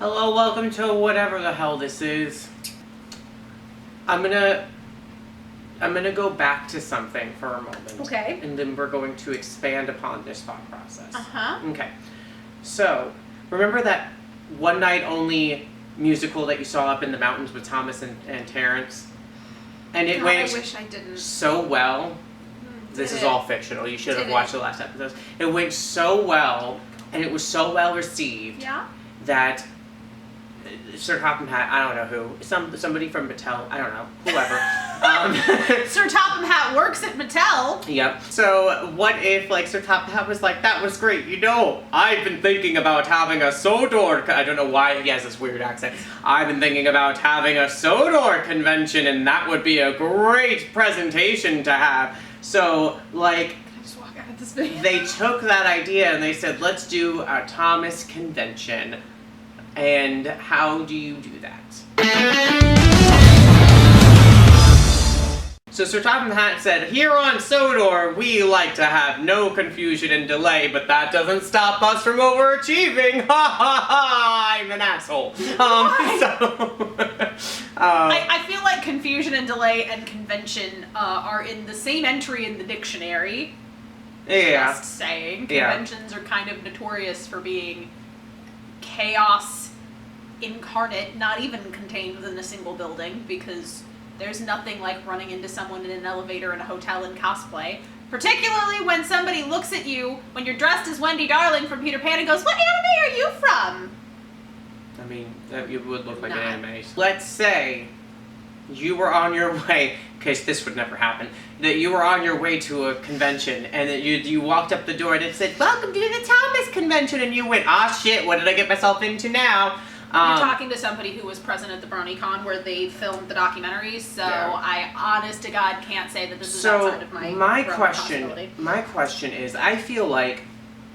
Hello, welcome to whatever the hell this is. I'm gonna go back to something for a moment. Okay. And then we're going to expand upon this thought process. Uh-huh. Okay. So, remember that one night only musical that you saw up in the mountains with Thomas and Terrence? And it God, went I wish I didn't. so well. This is all fictional. You should have watched the last episode. It went so well, and it was so well received that Sir Topham Hatt, I don't know who, somebody from Mattel, I don't know, whoever. Sir Topham Hatt works at Mattel. Yep. So what if Sir Topham Hatt was like, that was great, I've been thinking about having a Sodor, I don't know why he has this weird accent, I've been thinking about having a Sodor convention and that would be a great presentation to have. So, Can I just walk out of this video? They took that idea and they said, let's do a Thomas convention. And how do you do that? So Sir Topham Hatt said, here on Sodor, we like to have no confusion and delay, but that doesn't stop us from overachieving. Ha ha ha! I'm an asshole. I feel like confusion and delay and convention are in the same entry in the dictionary. Yeah. Just saying. Yeah. Conventions are kind of notorious for being chaos incarnate, not even contained within a single building, because there's nothing like running into someone in an elevator in a hotel in cosplay. Particularly when somebody looks at you when you're dressed as Wendy Darling from Peter Pan and goes, what anime are you from? I mean, you would look like an anime. Let's say you were on your way, because this would never happen, that you were on your way to a convention and that you walked up the door and it said, welcome to the Thomas convention, and you went, ah shit, what did I get myself into now? You're talking to somebody who was present at the BronyCon where they filmed the documentaries, so yeah. I, honest to God, can't say that this is outside of my question is, I feel like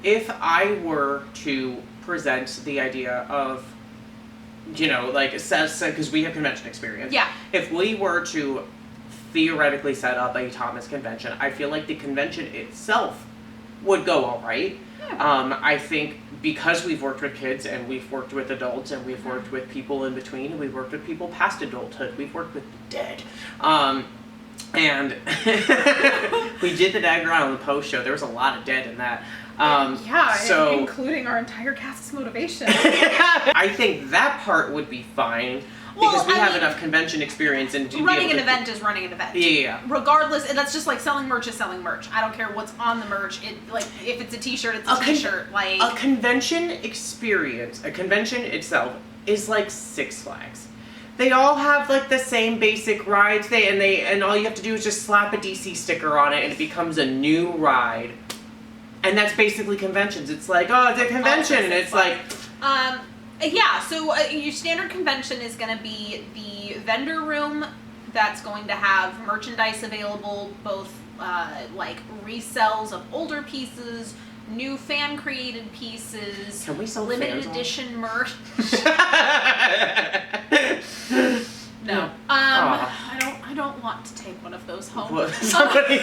if I were to present the idea of, because we have convention experience. Yeah. If we were to theoretically set up a Thomas convention, I feel like the convention itself would go all right. Yeah. I think because we've worked with kids and we've worked with adults and we've worked with people in between and we've worked with people past adulthood, we've worked with the dead. And we did the Dagger Island post show. There was a lot of dead in that. Including our entire cast's motivation. I think that part would be fine. Because we have enough convention experience and running an event is running an event. Yeah. Regardless, that's just like selling merch is selling merch. I don't care what's on the merch. If it's a t-shirt, it's a t-shirt. A convention experience, a convention itself is like Six Flags. They all have the same basic rides. And all you have to do is just slap a DC sticker on it and it becomes a new ride. And that's basically conventions. It's like, oh, it's a convention. And it's like... so your standard convention is going to be the vendor room that's going to have merchandise available, both resells of older pieces, new fan-created pieces, can we sell limited edition merch. No. I don't want to take one of those home. What? Somebody...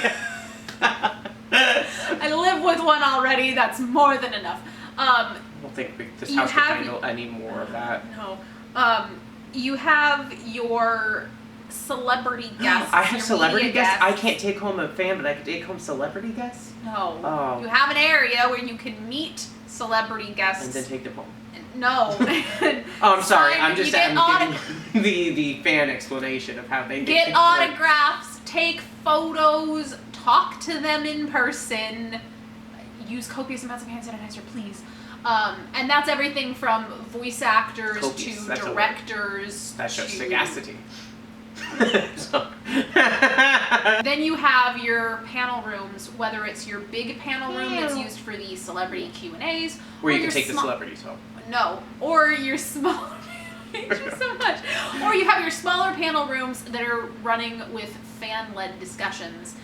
I live with one already. That's more than enough. I don't think this house can handle any more of that. No. You have your celebrity guests. I have celebrity guests? I can't take home a fan, but I can take home celebrity guests? No. Oh. You have an area where you can meet celebrity guests. And then take them home. No. I'm sorry. I'm giving the fan explanation of how they get autographs, take photos, talk to them in person, use copious amounts of hand sanitizer, please. And that's everything from voice actors to directors. That shows sagacity. Then you have your panel rooms, whether it's your big panel room that's used for the celebrity Q&As. Where you can take the celebrities home. No. Or your small... Thank you so much. Or you have your smaller panel rooms that are running with fan-led discussions.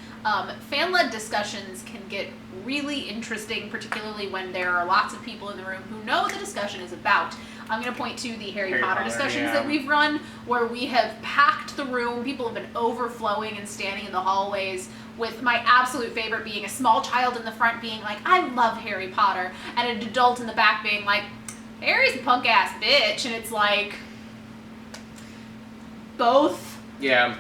Fan-led discussions can get really interesting, particularly when there are lots of people in the room who know what the discussion is about. I'm going to point to the Harry Potter discussions that we've run, where we have packed the room, people have been overflowing and standing in the hallways, with my absolute favorite being a small child in the front being like, I love Harry Potter, and an adult in the back being like, Harry's a punk ass bitch, and it's like both Yeah.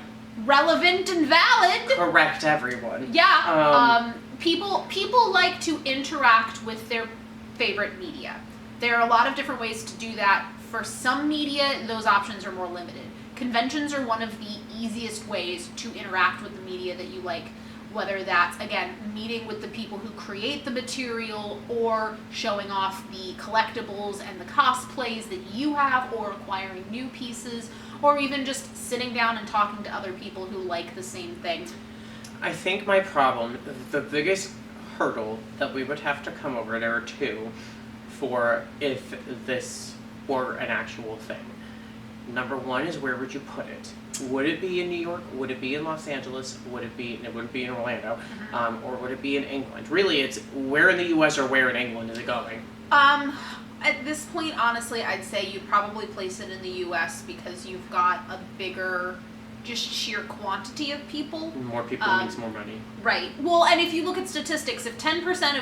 relevant and valid. Correct everyone. Yeah. People like to interact with their favorite media. There are a lot of different ways to do that. For some media, those options are more limited. Conventions are one of the easiest ways to interact with the media that you like, whether that's, again, meeting with the people who create the material or showing off the collectibles and the cosplays that you have or acquiring new pieces or even just sitting down and talking to other people who like the same thing. I think my problem, the biggest hurdle that we would have to come over, there are two, for if this were an actual thing. Number one is, where would you put it? Would it be in New York? Would it be in Los Angeles? Would it be in Orlando? Or would it be in England? Really, it's where in the US or where in England is it going? At this point, honestly, I'd say you'd probably place it in the US because you've got a bigger, just sheer quantity of people. More people means more money. Right. Well, and if you look at statistics, if 10%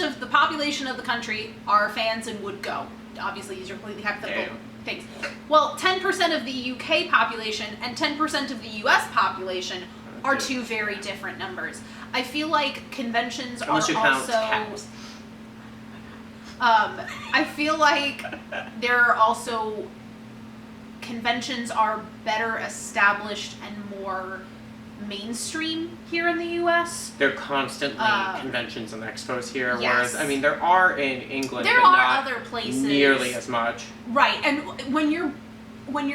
of the population of the country are fans and would go, obviously these are completely hypothetical things. Well, 10% of the UK population and 10% of the US population are two very different numbers. I feel like conventions are also... Cows. I feel like there are also... Conventions are better established and more mainstream here in the US. There are constantly conventions and expos here, yes. Whereas, I mean, there are in England, there but are not other places nearly as much. Right, and when you're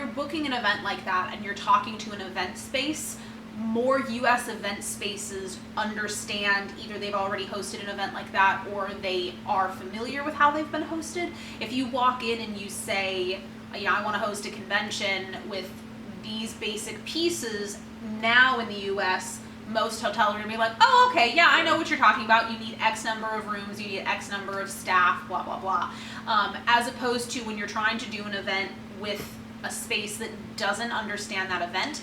booking an event like that and you're talking to an event space, more US event spaces understand either they've already hosted an event like that or they are familiar with how they've been hosted. If you walk in and you say, you know, I want to host a convention with these basic pieces, now in the US, most hotels are going to be like, oh, okay, yeah, I know what you're talking about. You need X number of rooms, you need X number of staff, blah, blah, blah. As opposed to when you're trying to do an event with a space that doesn't understand that event.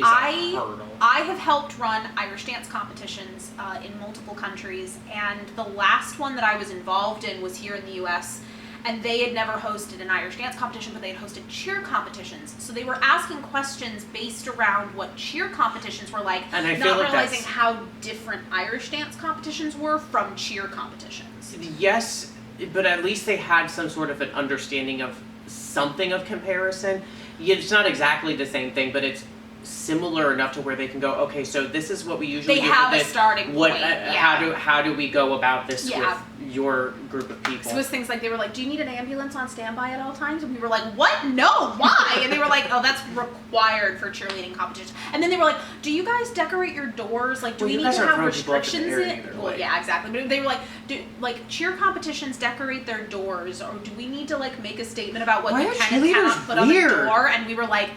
I have helped run Irish dance competitions in multiple countries, and the last one that I was involved in was here in the US, and they had never hosted an Irish dance competition, but they had hosted cheer competitions. So they were asking questions based around what cheer competitions were like, and I not feel like realizing how different Irish dance competitions were from cheer competitions. Yes, but at least they had some sort of an understanding of something of comparison. It's not exactly the same thing, but it's similar enough to where they can go, okay, so this is what we usually do. They have a starting point. How do we go about this with your group of people? So it was things like, they were like, do you need an ambulance on standby at all times? And we were like, what? No, why? And they were like, oh, that's required for cheerleading competitions. And then they were like, do you guys decorate your doors? Like, do we need to have restrictions in? Well, yeah, exactly. But they were like, do cheer competitions decorate their doors, or do we need to like make a statement about what you can and cannot put on the door? And we were like,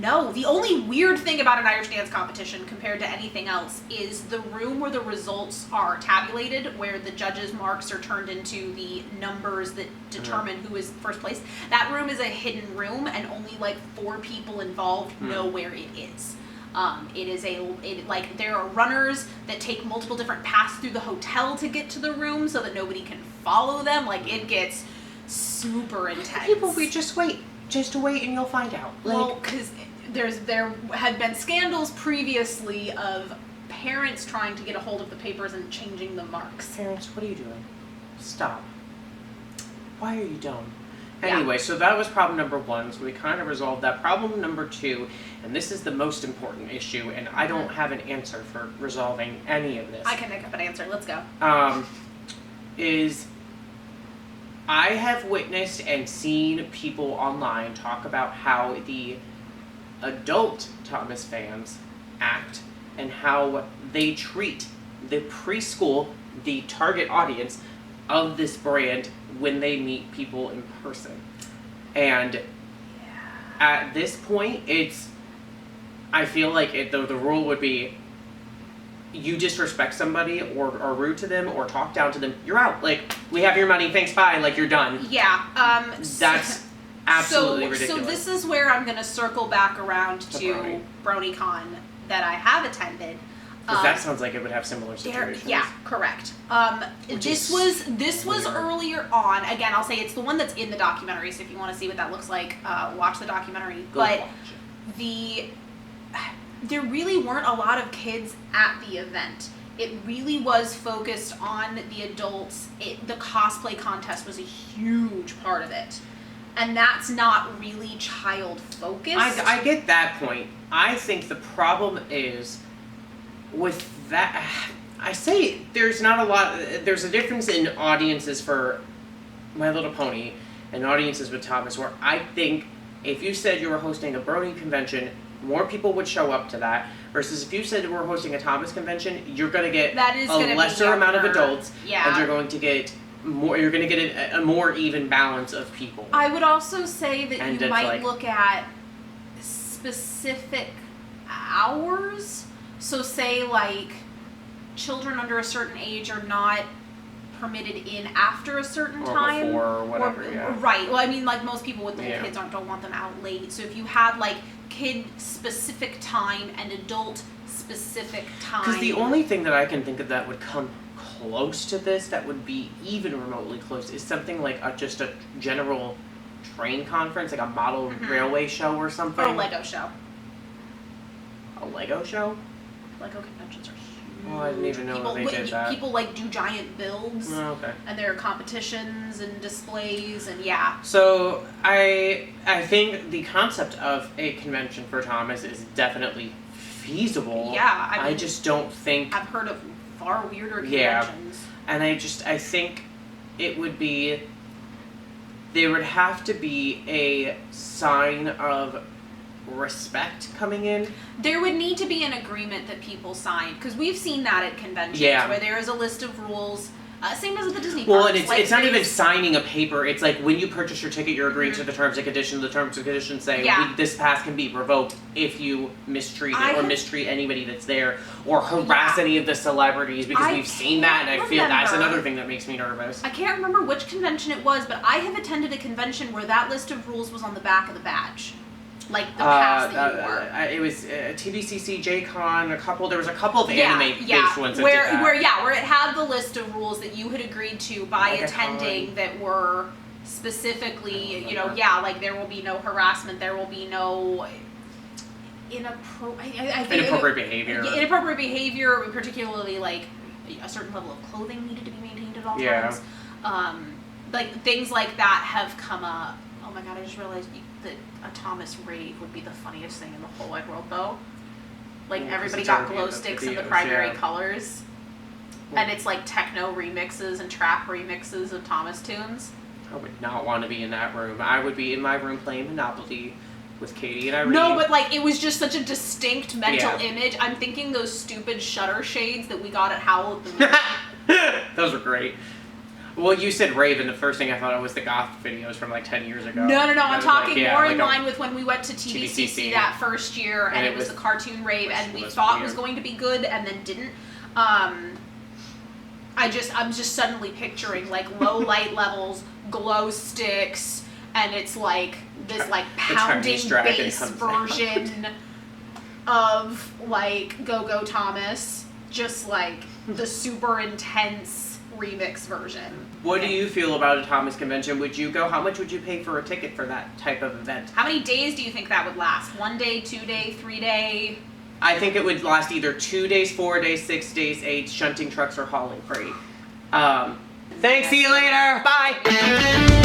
no. The only weird thing about an Irish dance competition compared to anything else is the room where the results are tabulated, where the judges' marks are turned into the numbers that determine who is first place. That room is a hidden room, and only like 4 people involved know where it is. There are runners that take multiple different paths through the hotel to get to the room so that nobody can follow them. Like, it gets super intense. People, just wait and you'll find out. Well, because there had been scandals previously of parents trying to get a hold of the papers and changing the marks. Parents, what are you doing? Stop. Why are you dumb? Anyway, so that was problem number 1, so we kind of resolved that. Problem number 2, and this is the most important issue, and I don't have an answer for resolving any of this. I can make up an answer. Let's go. Is I have witnessed and seen people online talk about how the adult Thomas fans act and how they treat the preschool, the target audience of this brand, when they meet people in person. And at this point, I feel like the rule would be, you disrespect somebody or are rude to them or talk down to them, you're out. Like, we have your money, thanks, bye, like, you're done. Yeah. That's absolutely ridiculous. So this is where I'm going to circle back around to BronyCon that I have attended. Because that sounds like it would have similar situations. Yeah, correct. This was weird. earlier on. Again, I'll say it's the one that's in the documentary. So if you want to see what that looks like, watch the documentary. Go But watch it. there really weren't a lot of kids at the event. It really was focused on the adults. The cosplay contest was a huge part of it. And that's not really child focused. I get that point. I think the problem is with that. I say there's not a lot. There's a difference in audiences for My Little Pony and audiences with Thomas, where I think if you said you were hosting a Brony convention, more people would show up to that. Versus if you said we're hosting a Thomas convention, you're going to get a lesser amount of adults, and you're going to get more. You're going to get a more even balance of people. I would also say that And you it's might like- look at specific hours. So say like children under a certain age are not permitted in after a certain Or time. before, or whatever, yeah. Right. Well, I mean, like most people with little Yeah. kids don't want them out late. So if you had like kid specific time and adult specific time. Because the only thing that I can think of that would come close to this, that would be even remotely close, is something like just a general train conference, like a model railway show or something. or a Lego show. A Lego show? Lego conventions are huge. Oh, I didn't even know they did that. People like do giant builds. Oh, okay. And there are competitions and displays and yeah. So I think the concept of a convention for Thomas is definitely feasible. Yeah, I mean, just don't think, I've heard of far weirder Yeah. conventions. and I think it would be, there would have to be a sign of respect coming in. There would need to be an agreement that people sign because we've seen that at conventions Yeah. where there is a list of rules. Same as at the Disney Well, parks. and like, it's not even there's- signing a paper. It's like when you purchase your ticket, you're agreeing to the terms and conditions. The terms and conditions say Yeah. this pass can be revoked if you mistreat I it or have- mistreat anybody that's there or harass any of the celebrities, because I we've seen that, and I can't feel that's remember. another thing that makes me nervous. I can't remember which convention it was, but I have attended a convention where that list of rules was on the back of the badge. Like the pass that you wore. It was TBCC, JCon, there was a couple of anime-based ones that where did that. where it had the list of rules that you had agreed to by Like a attending con. that were specifically, like there will be no harassment, there will be no Inappropriate behavior. inappropriate behavior, particularly like a certain level of clothing needed to be maintained at all Yeah. times. Like things like that have come up. Oh my god, I just realized that a Thomas rave would be the funniest thing in the whole wide world, though. Like Yeah, 'cause everybody it's got already in glow the sticks in the videos, primary yeah. colors, and it's like techno remixes and trap remixes of Thomas tunes. I would not want to be in that room. I would be in my room playing Monopoly with Katie and Irene. No, but like it was just such a distinct mental Yeah. image. I'm thinking those stupid shutter shades that we got at Howl at the Moon. Those were great. Well, you said rave, and the first thing I thought of was the goth videos from like 10 years ago. No, It I'm was talking like, more like in a- line with when we went to TBCC TBCC. that first year, and And it it was was- the cartoon rave, which and we was thought it was weird. going to be good, and then didn't. I'm just suddenly picturing like low light levels, glow sticks, and it's like this like pounding Chinese dragon bass comes out. version of like Go Go Thomas, just like the super intense remix version. What do you feel about a Thomas convention? Would you go? How much would you pay for a ticket for that type of event? How many days do you think that would last? 1 day, 2 day, 3 day? I think it would last either 2 days, 4 days, 6 days, 8, shunting trucks or hauling freight. Thanks, see you later, bye!